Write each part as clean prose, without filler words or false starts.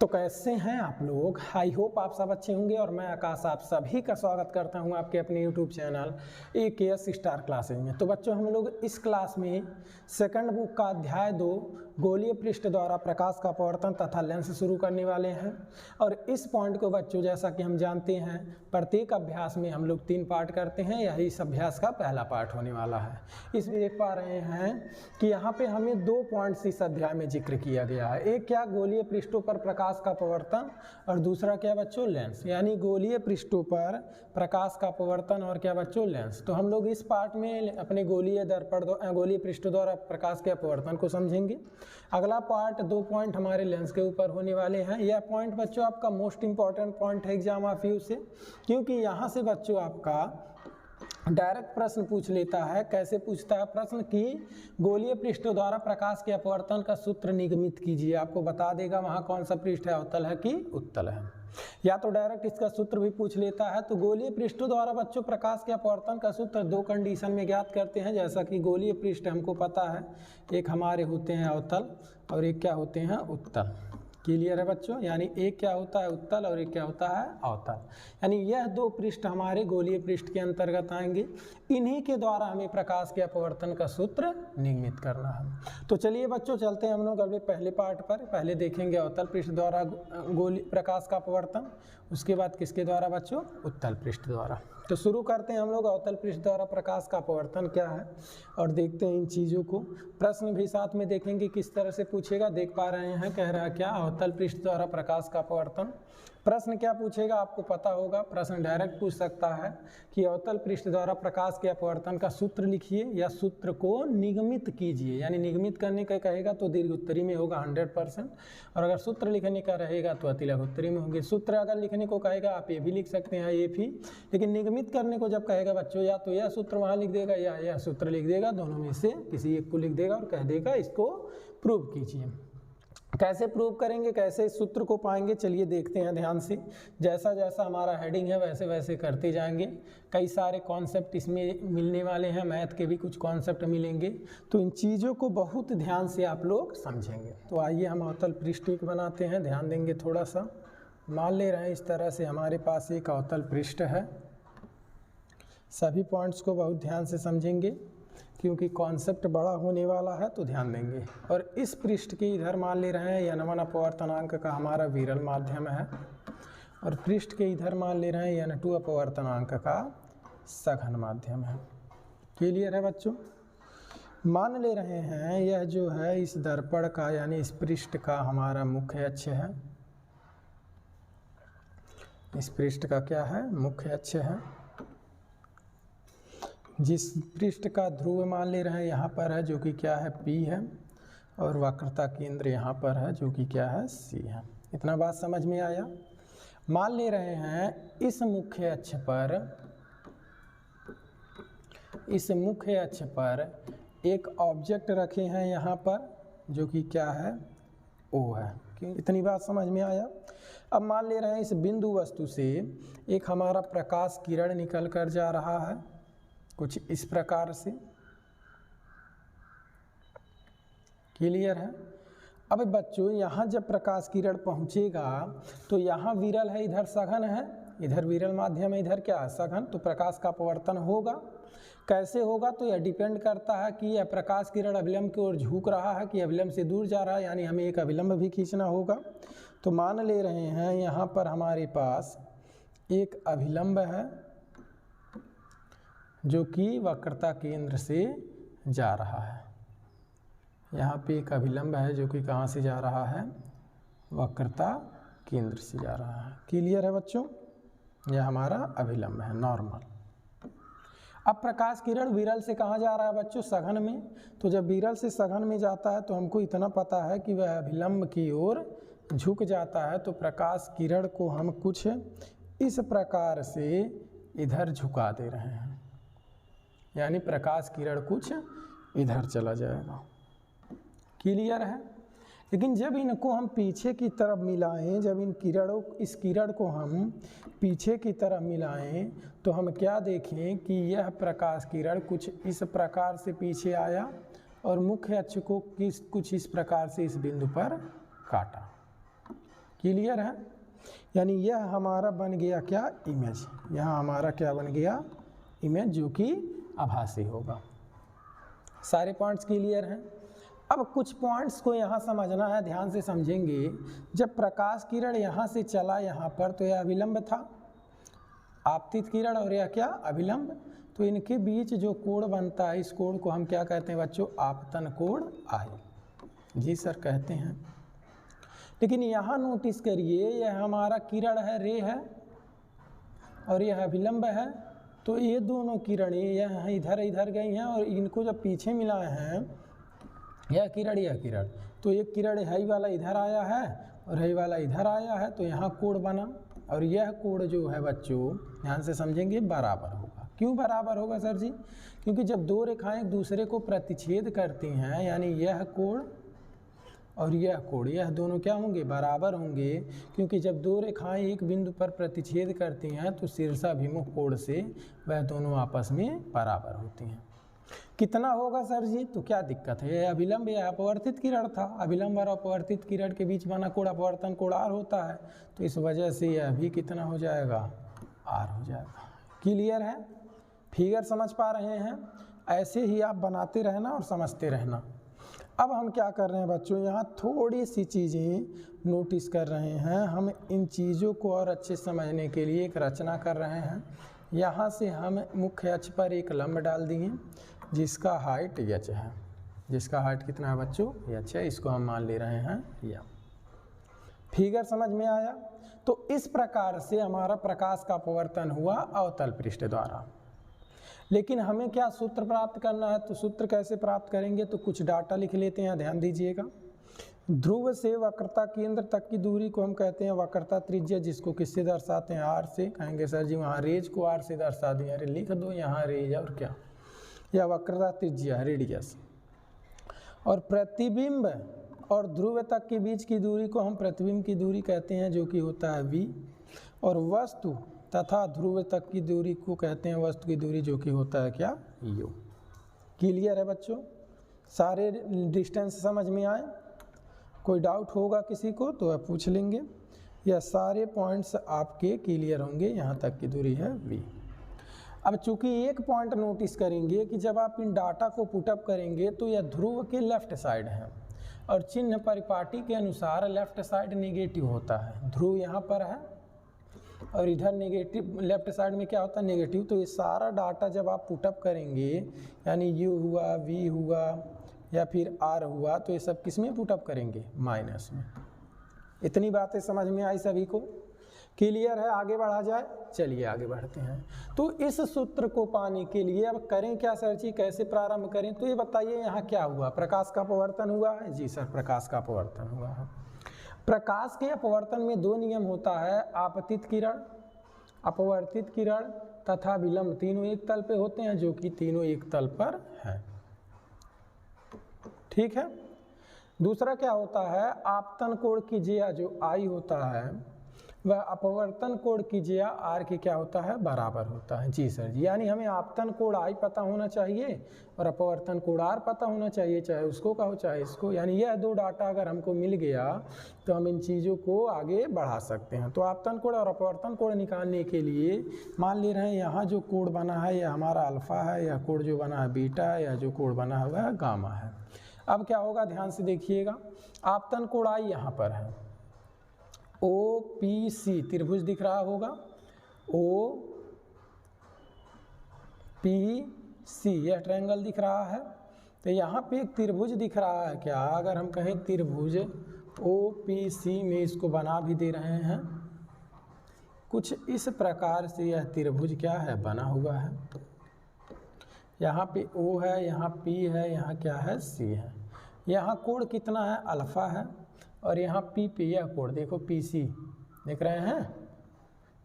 तो कैसे हैं आप लोग। आई होप आप सब अच्छे होंगे और मैं आकाश आप सभी का स्वागत करता हूं आपके अपने YouTube channel AKS star classes में। तो बच्चों हम लोग इस क्लास में सेकंड बुक का अध्याय 2 गोलीय पृष्ठ द्वारा प्रकाश का अपवर्तन तथा लेंस शुरू करने वाले हैं। और इस पॉइंट को बच्चों जैसा कि हम जानते हैं प्रत्येक अभ्यास में हम लोग 3 पार्ट करते हैं, यही इस अभ्यास का पहला पार्ट होने वाला है। इसमें देख पा रहे हैं कि यहाँ पे हमें 2 पॉइंट्स इस अध्याय में जिक्र किया गया है। एक क्या गोलीय पृष्ठों पर प्रकाश का अपवर्तन और दूसरा क्या बच्चों लेंस, यानी गोलीय पृष्ठों पर प्रकाश का अपवर्तन और क्या बच्चों लेंस। तो हम लोग इस पार्ट में अपने गोलीय पृष्ठों द्वारा प्रकाश के अपवर्तन को समझेंगे। अगला पार्ट 2 पॉइंट हमारे लेंस के ऊपर होने वाले हैं। यह पॉइंट बच्चों आपका मोस्ट इंपॉर्टेंट पॉइंट है एग्जाम ऑफ यू से, क्योंकि यहाँ से बच्चों आपका डायरेक्ट प्रश्न पूछ लेता है। कैसे पूछता है प्रश्न कि गोलीय पृष्ठों द्वारा प्रकाश के अपवर्तन का सूत्र निगमित कीजिए। आपको बता देगा वहाँ कौन सा पृष्ठ है, अवतल है कि उत्तल है, या तो डायरेक्ट इसका सूत्र भी पूछ लेता है। तो गोलीय पृष्ठों द्वारा बच्चों प्रकाश के अपवर्तन का सूत्र 2 कंडीशन में ज्ञात करते हैं। जैसा कि गोलीय पृष्ठ हमको पता है, एक हमारे होते हैं अवतल और एक क्या होते हैं उत्तल। क्लियर है बच्चों, यानी एक क्या होता है उत्तल और एक क्या होता है अवतल। यानी यह 2 पृष्ठ हमारे गोलीय पृष्ठ के अंतर्गत आएंगे। इन्हीं के द्वारा हमें प्रकाश के अपवर्तन का सूत्र निगमित करना है। तो चलिए बच्चों चलते हैं हम लोग अगले पहले पार्ट पर। पहले देखेंगे अवतल पृष्ठ द्वारा प्रकाश का अपवर्तन, उसके बाद किसके द्वारा बच्चों, उत्तल पृष्ठ द्वारा। तो शुरू करते हैं हम लोग अवतल पृष्ठ द्वारा प्रकाश का अपवर्तन क्या है और देखते हैं इन चीज़ों को। प्रश्न भी साथ में देखेंगे किस तरह से पूछेगा। देख पा रहे हैं कह रहा है क्या, अवतल पृष्ठ द्वारा प्रकाश का अपवर्तन। प्रश्न क्या पूछेगा आपको पता होगा। प्रश्न डायरेक्ट पूछ सकता है कि अवतल पृष्ठ द्वारा प्रकाश के अपवर्तन का सूत्र लिखिए या सूत्र को निगमित कीजिए। यानी निगमित करने का कहेगा तो दीर्घ उत्तरी में होगा 100%, और अगर सूत्र लिखने का रहेगा तो अति लघु उत्तरी में होंगे। सूत्र अगर लिखने को कहेगा आप ये भी लिख सकते हैं ये भी, लेकिन निगमित करने को जब कहेगा बच्चों या तो यह सूत्र वहाँ लिख देगा या यह सूत्र लिख देगा, दोनों में से किसी एक को लिख देगा और कह देगा इसको प्रूव कीजिए। कैसे प्रूव करेंगे, कैसे इस सूत्र को पाएंगे, चलिए देखते हैं ध्यान से। जैसा जैसा हमारा हेडिंग है वैसे वैसे करते जाएंगे। कई सारे कॉन्सेप्ट इसमें मिलने वाले हैं, मैथ के भी कुछ कॉन्सेप्ट मिलेंगे, तो इन चीज़ों को बहुत ध्यान से आप लोग समझेंगे। तो आइए हम अवतल पृष्ठ एक बनाते हैं, ध्यान देंगे थोड़ा सा। मान ले रहे हैं इस तरह से हमारे पास एक अवतल पृष्ठ है। सभी पॉइंट्स को बहुत ध्यान से समझेंगे क्योंकि कॉन्सेप्ट बड़ा होने वाला है, तो ध्यान देंगे। और इस पृष्ठ के इधर मान ले रहे हैं n1 अपवर्तनांक का हमारा विरल माध्यम है, और पृष्ठ के इधर मान ले रहे हैं n2 अपवर्तनांक का सघन माध्यम है। क्लियर है बच्चों। मान ले रहे हैं यह जो है इस दर्पण का यानी इस पृष्ठ का हमारा मुख्य अक्ष है। इस पृष्ठ का क्या है, मुख्य अक्ष है। जिस पृष्ठ का ध्रुव मान ले रहे हैं यहाँ पर है जो कि क्या है P है, और वक्रता केंद्र यहाँ पर है जो कि क्या है C है। इतना बात समझ में आया। मान ले रहे हैं इस मुख्य अक्ष पर एक ऑब्जेक्ट रखे हैं यहाँ पर जो कि क्या है O है। इतनी बात समझ में आया। अब मान ले रहे हैं इस बिंदु वस्तु से एक हमारा प्रकाश किरण निकल कर जा रहा है कुछ इस प्रकार से। क्लियर है। अब बच्चों यहाँ जब प्रकाश किरण पहुँचेगा तो यहाँ विरल है, इधर सघन है, इधर विरल माध्यम है, इधर क्या है सघन। तो प्रकाश का अपवर्तन होगा। कैसे होगा तो यह डिपेंड करता है कि यह प्रकाश किरण अभिलंब की ओर झुक रहा है कि अभिलंब से दूर जा रहा है, यानी हमें एक अभिलंब भी खींचना होगा। तो मान ले रहे हैं यहाँ पर हमारे पास एक अभिलंब है जो कि वक्रता केंद्र से जा रहा है। यहाँ पे एक अभिलंब है जो कि कहाँ से जा रहा है, वक्रता केंद्र से जा रहा है। क्लियर है बच्चों, यह हमारा अभिलंब है नॉर्मल। अब प्रकाश किरण विरल से कहाँ जा रहा है बच्चों, सघन में। तो जब विरल से सघन में जाता है तो हमको इतना पता है कि वह अभिलंब की ओर झुक जाता है। तो प्रकाश किरण को हम कुछ इस प्रकार से इधर झुका दे रहे हैं, यानी प्रकाश किरण कुछ इधर चला जाएगा। क्लियर है। लेकिन जब इनको हम पीछे की तरफ मिलाएं, जब इस किरण को हम पीछे की तरफ मिलाएं तो हम क्या देखें कि यह प्रकाश किरण कुछ इस प्रकार से पीछे आया और मुख्य अक्ष को कुछ इस प्रकार से इस बिंदु पर काटा। क्लियर है। यानी यह हमारा बन गया क्या, इमेज। यहाँ हमारा क्या बन गया, इमेज, जो कि आभासी होगा। सारे पॉइंट्स क्लियर हैं। अब कुछ पॉइंट्स को यहाँ समझना है, ध्यान से समझेंगे। जब प्रकाश किरण यहाँ से चला यहाँ पर तो यह अभिलंब था, आपतित किरण, और यह क्या, अभिलंब। तो इनके बीच जो कोण बनता है, इस कोण को हम क्या कहते हैं बच्चों, आपतन कोण आई। जी सर कहते हैं। लेकिन यहाँ नोटिस करिए, यह हमारा किरण है, रे है, और यह अभिलंब है। तो ये दोनों किरणें यह इधर इधर गई हैं, और इनको जब पीछे मिलाए हैं, यह किरण, तो एक किरण हाई वाला इधर आया है और हाई वाला इधर आया है, तो यहाँ कोण बना। और यह कोण जो है बच्चों, ध्यान से समझेंगे, बराबर होगा। क्यों बराबर होगा सर जी? क्योंकि जब दो रेखाएं एक दूसरे को प्रतिच्छेद करती हैं, यानी यह कोण और यह कोण, यह दोनों क्या होंगे, बराबर होंगे। क्योंकि जब दो रेखाएं एक बिंदु पर प्रतिच्छेद करती हैं तो शीर्षाभिमुख कोण से वह दोनों आपस में बराबर होती हैं। कितना होगा सर जी? तो क्या दिक्कत है, यह अभिलंब या अपवर्तित किरण था, अभिलंब और अपवर्तित किरण के बीच बना कोण अपवर्तन कोण आर होता है, तो इस वजह से यह भी कितना हो जाएगा, आर हो जाएगा। क्लियर है? फिगर समझ पा रहे हैं? ऐसे ही आप बनाते रहना और समझते रहना। अब हम क्या कर रहे हैं बच्चों, यहाँ थोड़ी सी चीज़ें नोटिस कर रहे हैं। हम इन चीज़ों को और अच्छे समझने के लिए एक रचना कर रहे हैं। यहाँ से हम मुख्य अक्ष पर एक लंब डाल दिए जिसका हाइट h है। जिसका हाइट कितना है बच्चों, h है। इसको हम मान ले रहे हैं या। फिगर समझ में आया? तो इस प्रकार से हमारा प्रकाश का अपवर्तन हुआ अवतल पृष्ठ द्वारा। लेकिन हमें क्या सूत्र प्राप्त करना है, तो सूत्र कैसे प्राप्त करेंगे, तो कुछ डाटा लिख लेते हैं, ध्यान दीजिएगा। ध्रुव से वक्रता केंद्र तक की दूरी को हम कहते हैं वक्रता त्रिज्या, जिसको किससे दर्शाते हैं, आर से। कहेंगे सर जी वहाँ रेज को आर से दर्शा दिया, अरे लिख दो यहाँ रेज और क्या, या वक्रता त्रिज्या, रेडियस। और प्रतिबिंब और ध्रुव तक के बीच की दूरी को हम प्रतिबिंब की दूरी कहते हैं, जो कि होता है v। और वस्तु तथा ध्रुव तक की दूरी को कहते हैं वस्तु की दूरी, जो कि होता है क्या, u। क्लियर है बच्चों? सारे डिस्टेंस समझ में आए? कोई डाउट होगा किसी को तो आप पूछ लेंगे। यह सारे पॉइंट्स आपके क्लियर होंगे, यहाँ तक की दूरी है v। अब चूंकि एक पॉइंट नोटिस करेंगे कि जब आप इन डाटा को पुटअप करेंगे तो यह ध्रुव के लेफ्ट साइड है, और चिन्ह परिपाटी के अनुसार लेफ्ट साइड नेगेटिव होता है। ध्रुव यहाँ पर है और इधर नेगेटिव, लेफ्ट साइड में क्या होता है, नेगेटिव। तो ये सारा डाटा जब आप पुटअप करेंगे, यानी u हुआ, v हुआ या फिर r हुआ, तो ये सब किस में पुटअप करेंगे, माइनस में। इतनी बातें समझ में आई सभी को? क्लियर है? आगे बढ़ा जाए, चलिए आगे बढ़ते हैं। तो इस सूत्र को पाने के लिए अब करें क्या सर जी, कैसे प्रारंभ करें? तो ये बताइए यहाँ क्या हुआ, प्रकाश का अपवर्तन हुआ है। जी सर, प्रकाश का अपवर्तन हुआ है। प्रकाश के अपवर्तन में दो नियम होता है, आपतित किरण, अपवर्तित किरण तथा विलंब, तीनों एक तल पे होते हैं, जो कि तीनों एक तल पर हैं। ठीक है। दूसरा क्या होता है, आपतन कोण की ज्या जो आई होता है वह अपवर्तन कोण की ज्या आर के क्या होता है, बराबर होता है। जी सर जी, यानी हमें आपतन कोण आई पता होना चाहिए और अपवर्तन कोण आर पता होना चाहिए, चाहे उसको कहो चाहे इसको। यानी यह दो डाटा अगर हमको मिल गया तो हम इन चीज़ों को आगे बढ़ा सकते हैं। तो आपतन कोण और अपवर्तन कोण निकालने के लिए मान ले रहे हैं यहाँ जो कोण बना है यह हमारा अल्फा है, यह कोण जो बना है बीटा है, यह जो कोण बना है वह गामा है। अब क्या होगा, ध्यान से देखिएगा। आपतन कोण आई यहाँ पर है, OPC त्रिभुज दिख रहा होगा, OPC यह ट्रायंगल दिख रहा है। तो यहाँ पे एक त्रिभुज दिख रहा है क्या, अगर हम कहें त्रिभुज OPC में इसको बना भी दे रहे हैं कुछ इस प्रकार से। यह त्रिभुज क्या है, बना हुआ है। यहाँ पे O है, यहाँ P है, यहाँ क्या है, C है। यहाँ कोण कितना है, अल्फा है, और यहाँ P पे यह कोण देखो PC देख रहे हैं,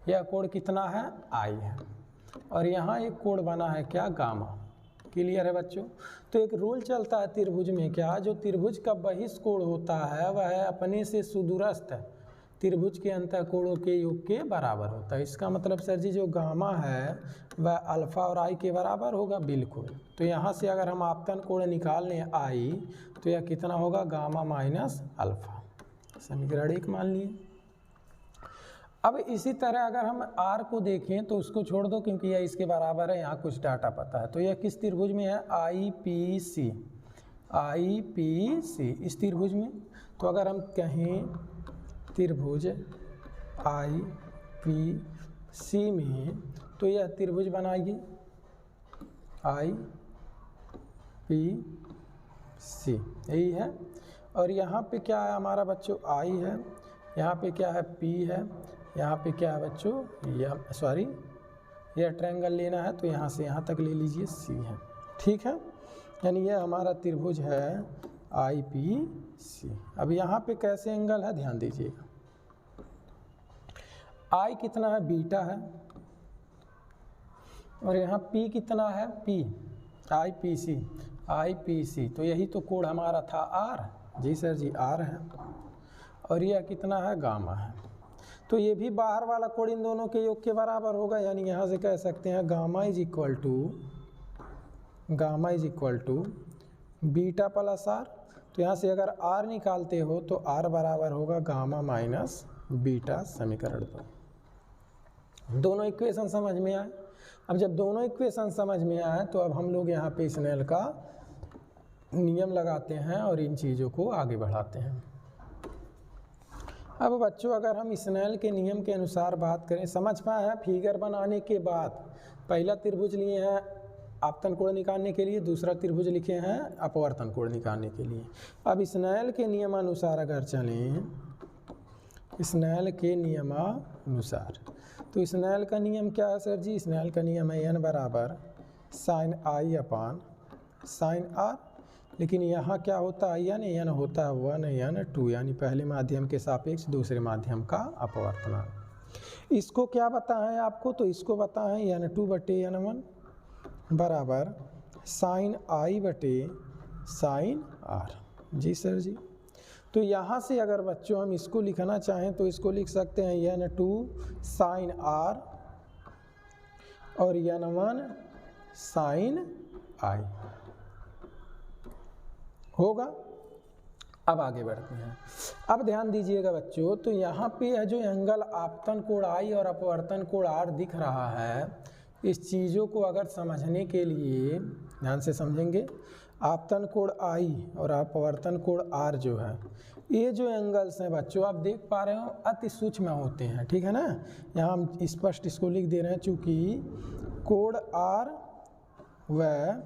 यह कोण कितना है, I है, और यहाँ एक कोण बना है क्या, गामा। क्लियर है बच्चों? तो एक रूल चलता है त्रिभुज में क्या, जो त्रिभुज का बहिष्कोण होता है वह अपने से सुदूरस्थ त्रिभुज के अंतःकोणों के योग के बराबर होता है। इसका मतलब सर जी जो गामा है वह अल्फा और I के बराबर होगा, बिल्कुल। तो यहाँ से अगर हम आपतन कोण निकाल लें I, तो यह कितना होगा, गामा माइनस अल्फा। समीकरण 1 मान लिए। अब इसी तरह अगर हम R को देखें तो उसको छोड़ दो क्योंकि यह इसके बराबर है, यहाँ कुछ डाटा पता है। तो यह किस त्रिभुज में है? IPC, इस त्रिभुज में। तो अगर हम कहें त्रिभुज IPC में तो यह त्रिभुज बनाइए IPC, यही है। और यहाँ पे क्या है हमारा बच्चों? I है, यहाँ पे क्या है? P है, यहाँ पे क्या है बच्चों? यह ट्रायंगल लेना है तो यहाँ से यहाँ तक ले लीजिए, C है, ठीक है। यानी यह हमारा त्रिभुज है IPC। अब यहाँ पे कैसे एंगल है ध्यान दीजिएगा। I कितना है? बीटा है, और यहाँ P कितना है? P, IPC, तो यही तो कोण हमारा था R। जी सर जी, R है, और यह कितना है? गामा है। तो ये भी बाहर वाला कोण इन दोनों के योग के बराबर होगा, यानी यहाँ से कह सकते हैं gamma is equal to beta plus R। तो यहाँ से अगर R निकालते हो तो R बराबर होगा गामा माइनस बीटा, समीकरण 2। दोनों इक्वेशन समझ में आए। अब जब दोनों इक्वेशन समझ में आए तो अब हम लोग यहाँ पे स्नेल का नियम लगाते हैं और इन चीज़ों को आगे बढ़ाते हैं। अब बच्चों अगर हम स्नेल के नियम के अनुसार बात करें, समझ पाए हैं? फिगर बनाने के बाद पहला त्रिभुज लिए हैं आपतन कोण निकालने के लिए, दूसरा त्रिभुज लिखे हैं अपवर्तन कोण निकालने के लिए। अब स्नेल के नियमानुसार अगर चलें, स्नेल के नियमानुसार, तो स्नेल का नियम क्या है सर जी? स्नेल का नियम है n बराबर sine I upon sine R। लेकिन यहाँ क्या होता है? n होता है 1n2, यानी पहले माध्यम के सापेक्ष दूसरे माध्यम का अपवर्तनांक। इसको क्या बताएं आपको? तो इसको बताएं n2 बटे n1 बराबर साइन I बटे साइन R। जी सर जी। तो यहाँ से अगर बच्चों हम इसको लिखना चाहें तो इसको लिख सकते हैं n2 साइन R और n1 साइन I होगा। अब आगे बढ़ते हैं। अब ध्यान दीजिएगा बच्चों, तो यहाँ पे यह जो एंगल आपतन कोण I और अपवर्तन कोण R दिख रहा है, इस चीज़ों को अगर समझने के लिए ध्यान से समझेंगे, आपतन कोण I और अपवर्तन कोण R जो है, ये जो एंगल्स हैं बच्चों आप देख पा रहे हो अति सूक्ष्म होते हैं, ठीक है ना। यहाँ हम स्पष्ट इसको लिख दे रहे हैं, चूँकि कोण R व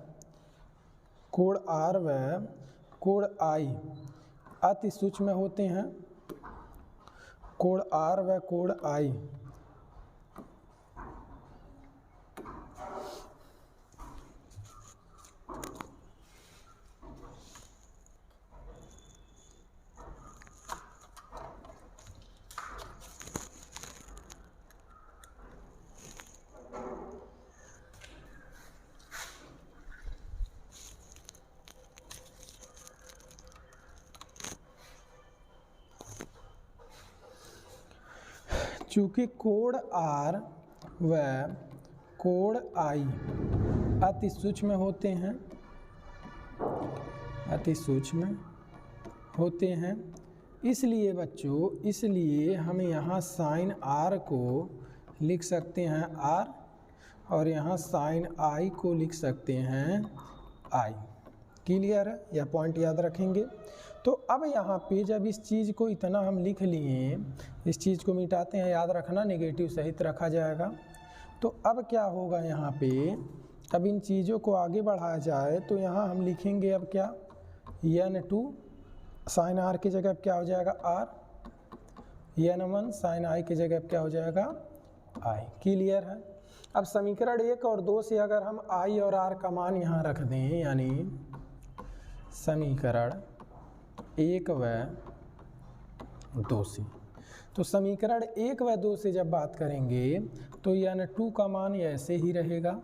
कोण I अति सूक्ष्म होते हैं। कोण R व कोण I चूँकि कोण R व कोण I अति सूक्ष्म होते हैं, इसलिए बच्चों, इसलिए हम यहाँ साइन R को लिख सकते हैं R और यहाँ साइन I को लिख सकते हैं I। क्लियर है? यह पॉइंट याद रखेंगे। तो अब यहाँ पे जब इस चीज़ को इतना हम लिख लिए, इस चीज़ को मिटाते हैं, याद रखना नेगेटिव सहित रखा जाएगा। तो अब क्या होगा यहाँ पे, अब इन चीज़ों को आगे बढ़ाया जाए तो यहाँ हम लिखेंगे अब क्या, n2 साइन R की जगह क्या हो जाएगा R, n1 साइन I की जगह क्या हो जाएगा I। क्लियर है? अब समीकरण 1 और 2 से अगर हम I और R का मान यहाँ रख दें, यानी समीकरण 1 व 2 से, तो समीकरण 1 व 2 से जब बात करेंगे तो n2 का मान ऐसे ही रहेगा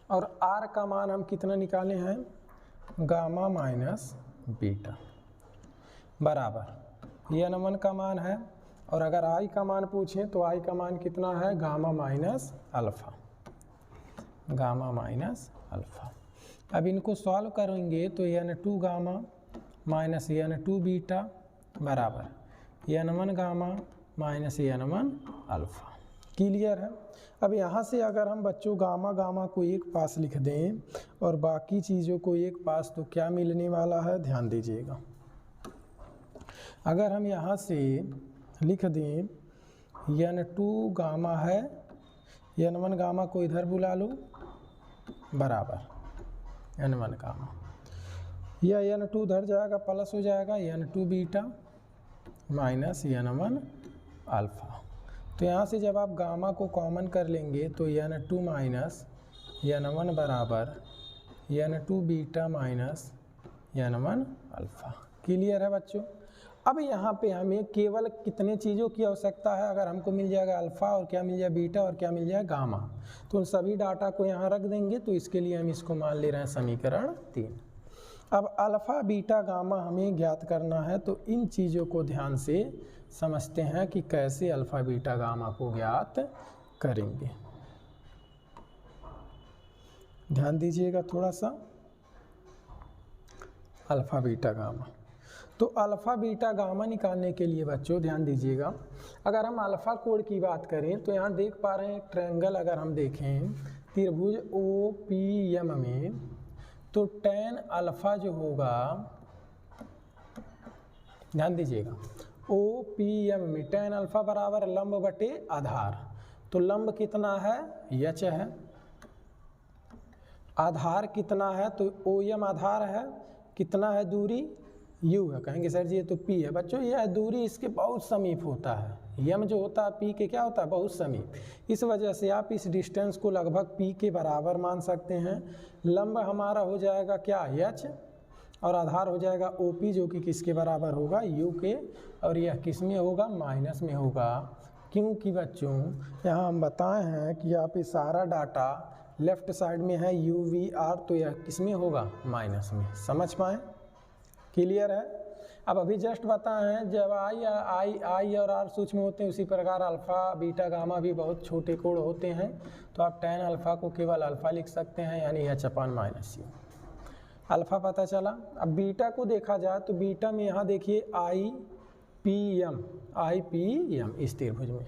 और R का मान हम कितना निकाले हैं, गामा माइनस बीटा बराबर n1 का मान है, और अगर I का मान पूछें तो I का मान कितना है, गामा माइनस अल्फा। अब इनको सॉल्व करेंगे तो n2 gamma minus n2 beta बराबर n1 gamma minus n1 alpha. Clear है। अब यहाँ से अगर हम बच्चों गामा गामा को एक पास लिख दें और बाकी चीज़ों को एक पास, तो क्या मिलने वाला है, ध्यान दीजिएगा। अगर हम यहाँ से लिख दें n2 गामा है, n1 गामा को इधर बुला लो, बराबर n1 गामा, यह n2 उधर जाएगा प्लस हो जाएगा n2 beta minus n1 alpha. तो यहाँ से जब आप गामा को कॉमन कर लेंगे तो n2 माइनस n1 बराबर n2 beta minus n1 alpha. Clear है बच्चों। अब यहाँ पे हमें केवल कितने चीज़ों की आवश्यकता है, अगर हमको मिल जाएगा अल्फ़ा और क्या मिल जाए बीटा और क्या मिल जाए गामा, तो उन सभी डाटा को यहाँ रख देंगे। तो इसके लिए हम इसको मान ले रहे हैं समीकरण 3। अब अल्फ़ा बीटा गामा हमें ज्ञात करना है, तो इन चीज़ों को ध्यान से समझते हैं कि कैसे अल्फ़ा बीटा गामा को ज्ञात करेंगे। ध्यान दीजिएगा थोड़ा सा। अल्फ़ा बीटा गामा, तो अल्फ़ा बीटा गामा निकालने के लिए बच्चों ध्यान दीजिएगा, अगर हम अल्फ़ा कोण की बात करें तो यहाँ देख पा रहे हैं ट्रायंगल, अगर हम देखें त्रिभुज OPM में, तो tan अल्फ़ा जो होगा, ध्यान दीजिएगा, OPM में tan अल्फ़ा बराबर लंब बटे आधार। तो लंब कितना है, h है, आधार कितना है, तो OM आधार है, कितना है दूरी, u है। कहेंगे सर जी ये तो p है। बच्चों यह दूरी इसके बहुत समीप होता है, m जो होता है p के क्या होता है, बहुत समीप। इस वजह से आप इस डिस्टेंस को लगभग p के बराबर मान सकते हैं। लंब हमारा हो जाएगा क्या, h, और आधार हो जाएगा OP जो कि किसके बराबर होगा, u के, और यह किस में होगा, माइनस में होगा। क्योंकि बच्चों यहाँ हम बताए हैं कि आप ये सारा डाटा लेफ्ट साइड में है UVR, तो यह किस में होगा, माइनस में। समझ पाए। क्लियर है। अब अभी जस्ट बताएं हैं जब आई और आर सूक्ष्म होते हैं, उसी प्रकार अल्फ़ा बीटा गामा भी बहुत छोटे कोण होते हैं। तो आप tan अल्फ़ा को केवल अल्फ़ा लिख सकते हैं, यानी h/-u। अल्फ़ा पता चला। अब बीटा को देखा जाए तो बीटा में यहाँ देखिए IPM इस त्रिभुज में,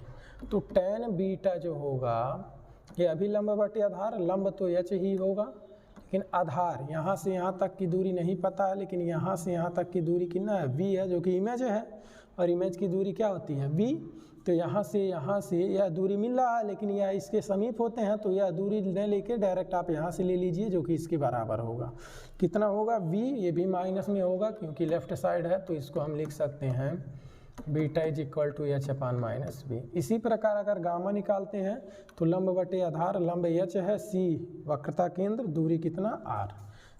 तो tan बीटा जो होगा ये अभी लंब बटे आधार, लंब तो h ही होगा, लेकिन आधार यहाँ से यहाँ तक की दूरी नहीं पता है, लेकिन यहाँ से यहाँ तक की दूरी कितना है, v है, जो कि इमेज है, और इमेज की दूरी क्या होती है, v। तो यहाँ से यह दूरी मिल रहा है, लेकिन यह इसके समीप होते हैं, तो यह दूरी न लेके डायरेक्ट आप यहाँ से ले लीजिए, जो कि इसके बराबर होगा। कितना होगा, v, ये भी माइनस में होगा क्योंकि लेफ्ट साइड है, तो इसको हम लिख सकते हैं beta is equal to h/-v। इसी प्रकार अगर गामा निकालते हैं तो लंब बटे आधार, लंब h है, c वक्रता केंद्र, दूरी कितना, r।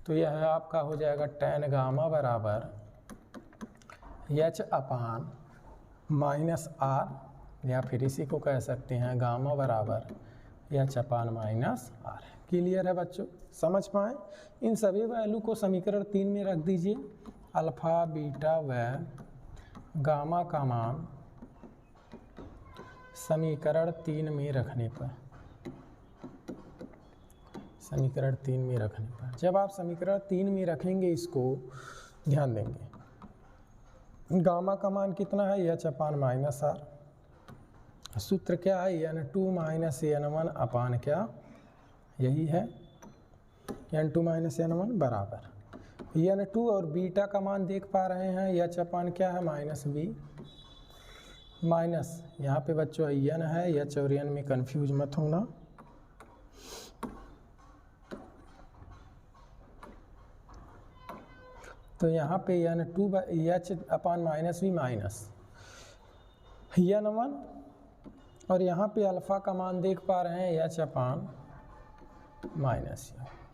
तो यह आपका हो जाएगा tan गामा बराबर h/-r, या फिर इसी को कह सकते हैं गामा बराबर h/-r। क्लियर है बच्चों, समझ पाए। इन सभी वैल्यू को समीकरण 3 में रख दीजिए। अल्फ़ा बीटा व गामा का मान समीकरण 3 में रखने पर, समीकरण 3 में रखने पर, जब आप समीकरण 3 में रखेंगे, इसको ध्यान देंगे, गामा का मान कितना है, h/-r। सूत्र क्या है, n2 माइनस n1 अपान क्या, यही है n2 माइनस n1 बराबर n2, और बीटा का मान देख पा रहे हैं h/, क्या है, -v, माइनस यहाँ पे बच्चों n है, h और n में कंफ्यूज मत होना। तो यहाँ पे n2 h/-v माइनस n1, और यहाँ पे अल्फ़ा का मान देख पा रहे हैं h/-u।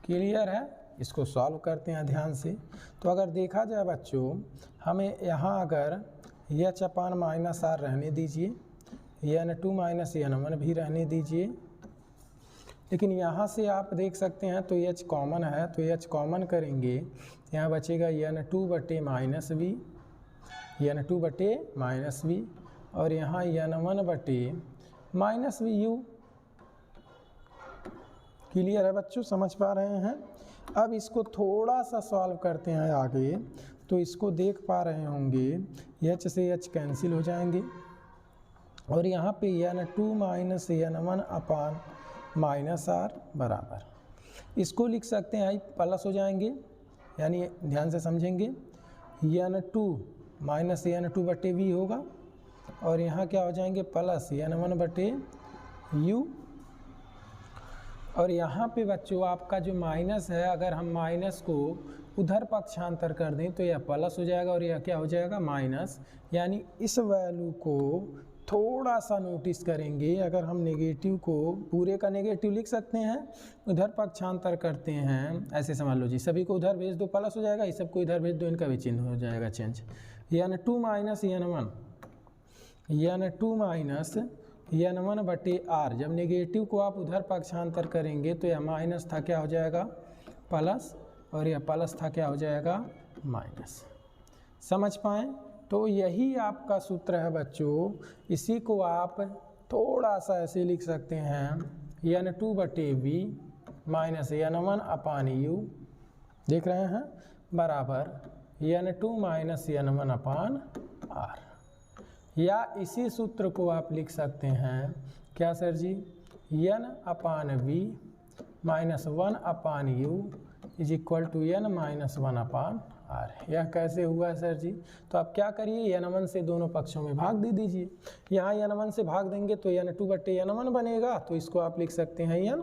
क्लियर है। इसको सॉल्व करते हैं ध्यान से। तो अगर देखा जाए बच्चों, हमें यहाँ अगर h/-r रहने दीजिए, n2 माइनस n1 भी रहने दीजिए, लेकिन यहाँ से आप देख सकते हैं तो h कॉमन है, तो h कॉमन करेंगे, यहाँ बचेगा n2 बटे -v, और यहाँ n1 बटे -vu। क्लियर है बच्चों, समझ पा रहे हैं। अब इसको थोड़ा सा सॉल्व करते हैं आगे, तो इसको देख पा रहे होंगे h से h कैंसिल हो जाएंगे, और यहाँ पे n2 minus n1 upon minus are बराबर, इसको लिख सकते हैं, आई प्लस हो जाएंगे, यानी ध्यान से समझेंगे, n2 माइनस n2 बटे v होगा और यहाँ क्या हो जाएंगे प्लस n1 बटे u। और यहाँ पे बच्चों आपका जो माइनस है, अगर हम माइनस को उधर पक्षांतर कर दें तो यह प्लस हो जाएगा और यह क्या हो जाएगा माइनस, यानी इस वैल्यू को थोड़ा सा नोटिस करेंगे। अगर हम नेगेटिव को पूरे का नेगेटिव लिख सकते हैं, उधर पक्षांतर करते हैं, ऐसे समझ लो जी, सभी को उधर भेज दो प्लस हो जाएगा, इस सबको इधर भेज दो, इनका भी चिन्ह हो जाएगा change. n2 minus n1, n2 minus n1 बटे r, जब नेगेटिव को आप उधर पक्षांतर करेंगे तो यह माइनस था क्या हो जाएगा प्लस, और यह प्लस था क्या हो जाएगा माइनस। समझ पाएँ? तो यही आपका सूत्र है बच्चों, इसी को आप थोड़ा सा ऐसे लिख सकते हैं, n2 बटे v माइनस n1 अपान u, देख रहे हैं, बराबर n2 माइनस n1 अपान r। या इसी सूत्र को आप लिख सकते हैं क्या sir ji, n upon v minus 1 upon u is equal to n minus 1 upon r। यह कैसे हुआ सर जी? तो आप क्या करिए, n1 से दोनों पक्षों में भाग दे दीजिए। यहाँ n1 से भाग देंगे तो n2 बटे n1 बनेगा, तो इसको आप लिख सकते हैं n,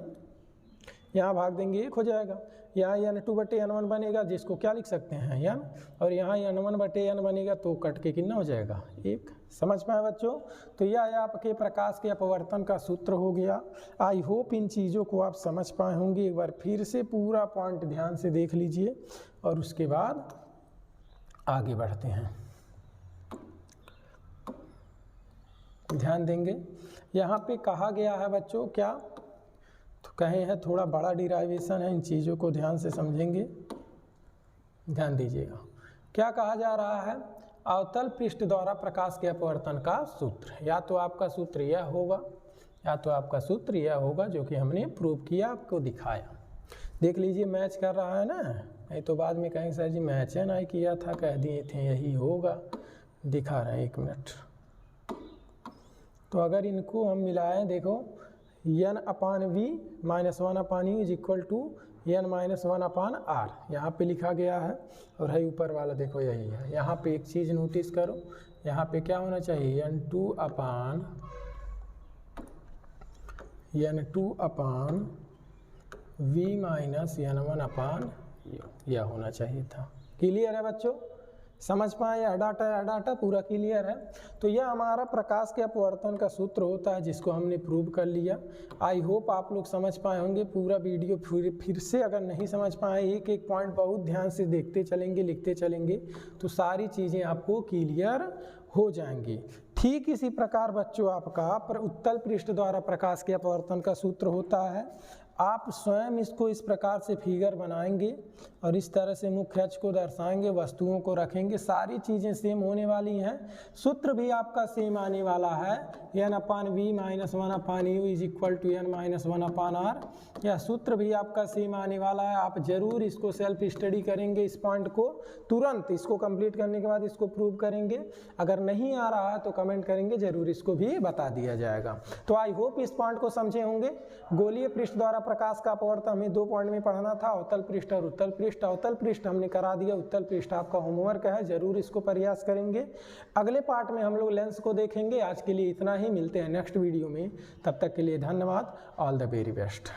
यहाँ भाग देंगे 1 हो जाएगा, यहाँ n2 बटे n1 बनेगा जिसको क्या लिख सकते हैं n, और यहाँ n1 बटे n बनेगा तो कट के कितना हो जाएगा 1। समझ पाए बच्चों? तो यह आपके प्रकाश के अपवर्तन का सूत्र हो गया। आई होप इन चीज़ों को आप समझ पाए होंगे। एक बार फिर से पूरा पॉइंट ध्यान से देख लीजिए और उसके बाद आगे बढ़ते हैं। ध्यान देंगे, यहाँ पे कहा गया है बच्चों क्या, तो कहे हैं थोड़ा बड़ा डिराइवेशन है, इन चीज़ों को ध्यान से समझेंगे, ध्यान दीजिएगा। क्या कहा जा रहा है, अवतल पृष्ठ द्वारा प्रकाश के अपवर्तन का सूत्र। या तो आपका सूत्र यह होगा, या तो आपका सूत्र यह होगा जो कि हमने प्रूव किया, आपको दिखाया। देख लीजिए मैच कर रहा है ना, नहीं तो बाद में कहेंगे सर जी मैच है ना किया था, कह दिए थे यही होगा, दिखा रहे हैं 1 मिनट। तो अगर इनको हम मिलाएं, देखो n upon v minus 1 upon u is equal to n minus 1 upon r, यहाँ पे लिखा गया है, और है ऊपर वाला देखो यही है। यहाँ पे एक चीज़ नोटिस करो, यहाँ पे क्या होना चाहिए n2 अपान v माइनस n1 अपान u, यह होना चाहिए था। क्लियर है बच्चों? समझ पाए? यह डाटा पूरा क्लियर है। तो यह हमारा प्रकाश के अपवर्तन का सूत्र होता है, जिसको हमने प्रूव कर लिया। आई होप आप लोग समझ पाए होंगे। पूरा वीडियो फिर से अगर नहीं समझ पाए, एक एक पॉइंट बहुत ध्यान से देखते चलेंगे, लिखते चलेंगे, तो सारी चीज़ें आपको क्लियर हो जाएंगी। ठीक इसी प्रकार बच्चों आपका उत्तल पृष्ठ द्वारा प्रकाश के अपवर्तन का सूत्र होता है। आप स्वयं इसको इस प्रकार से फिगर बनाएंगे और इस तरह से मुख्य अक्ष को दर्शाएंगे, वस्तुओं को रखेंगे, सारी चीज़ें सेम होने वाली हैं। सूत्र भी आपका सेम आने वाला है, n upon v minus 1 upon u is equal to n minus 1 upon r। यह सूत्र भी आपका सेम आने वाला है। आप जरूर इसको सेल्फ स्टडी करेंगे, इस पॉइंट को तुरंत इसको कंप्लीट करने के बाद इसको प्रूव करेंगे। अगर नहीं आ रहा है तो कमेंट करेंगे, जरूर इसको भी बता दिया जाएगा। तो आई होप इस पॉइंट को समझे होंगे। गोलीय पृष्ठ द्वारा प्रकाश का अपवर्तन हमें 2 पॉइंट में पढ़ना था, अवतल पृष्ठ और उत्तल पृष्ठ। अवतल पृष्ठ हमने करा दिया, उत्तल पृष्ठ आपका होमवर्क है, जरूर इसको प्रयास करेंगे। अगले पार्ट में हम लोग लेंस को देखेंगे। आज के लिए इतना ही, मिलते हैं नेक्स्ट वीडियो में। तब तक के लिए धन्यवाद। All the very best.